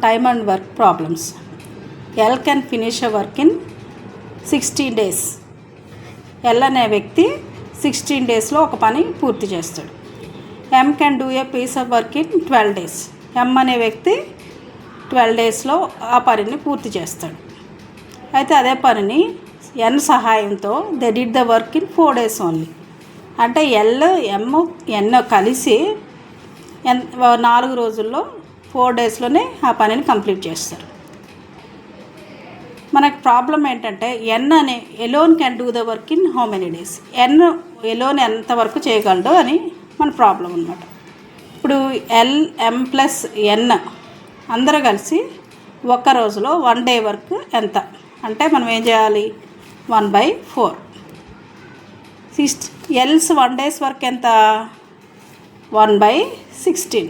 time and work problems. L can finish a work in 16 days. L అనే వ్యక్తి 16 డేస్లో ఒక పని పూర్తి చేస్తాడు. M can do a piece of work in 12 days. M అనే వ్యక్తి 12 డేస్లో ఆ పనిని పూర్తి చేస్తాడు. అయితే అదే పనిని N సహాయంతో they did the work in 4 days only. అంటే L, M, N కలిసి 4 రోజుల్లో 4 డేస్లోనే ఆ పనిని కంప్లీట్ చేస్తారు. మనకు ప్రాబ్లం ఏంటంటే N అనే alone can do the work in how many days. N alone ఎంతవరకు చేయగలడు అని మన ప్రాబ్లం అనమాట. ఇప్పుడు L, M ప్లస్ N అందరూ కలిసి ఒక్క రోజులో 1 డే వర్క్ ఎంత అంటే మనం ఏం చేయాలి, 1/4. L's 1 days వర్క్ ఎంత, 1/16.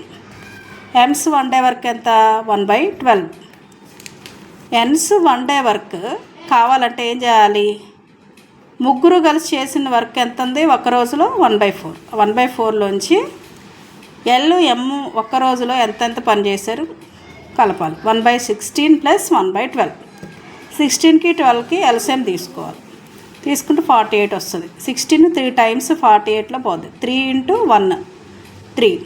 M's 1 day వర్క్ ఎంత, 1/12. N's 1 day వర్క్ కావాలంటే ఏం చేయాలి, ముగ్గురు కలిసి చేసిన వర్క్ ఎంత ఉంది ఒక రోజులో 1/4. 1/4లోంచి L, M ఒక్క రోజులో ఎంతెంత పని చేశారు కలపాలి. 1/16 ప్లస్ 1/12. 16కి 12కి ఎల్సిఎం తీసుకోవాలి. తీసుకుంటే 48 వస్తుంది. 16 3 times 48లో పోతుంది. 3 × 1 3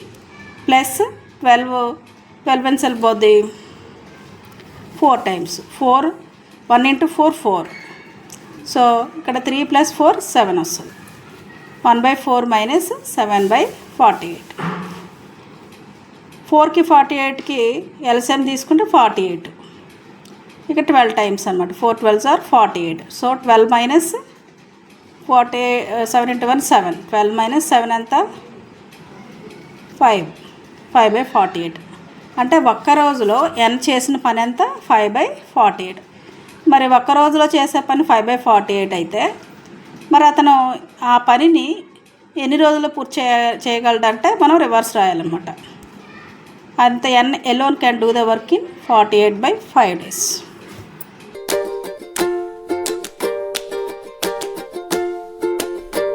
ప్లస్ 12 ఎన్నిసార్లు పోద్ది, 4 times 4. 1 × 4 4. సో ఇక్కడ 3 + 4 7 వస్తుంది. 1/4 మైనస్ 7/48. 4కి 48కి ఎల్సిఎం తీసుకుంటే 48. ఇక 12 times అనమాట. 4 12s are 48. So 12 minus 7 × 1 7. 12 minus 7 ఎంత, 5. 5/48. అంటే ఒక్క రోజులో N చేసిన పని ఎంత, 5/48. మరి ఒక్క రోజులో చేసే పని 5/48 అయితే మరి అతను ఆ పనిని ఎన్ని రోజుల్లో పూర్తి చేయగలడంటే మనం రివర్స్ రాయాలన్నమాట. అంత N alone can do the work in 48/5 days.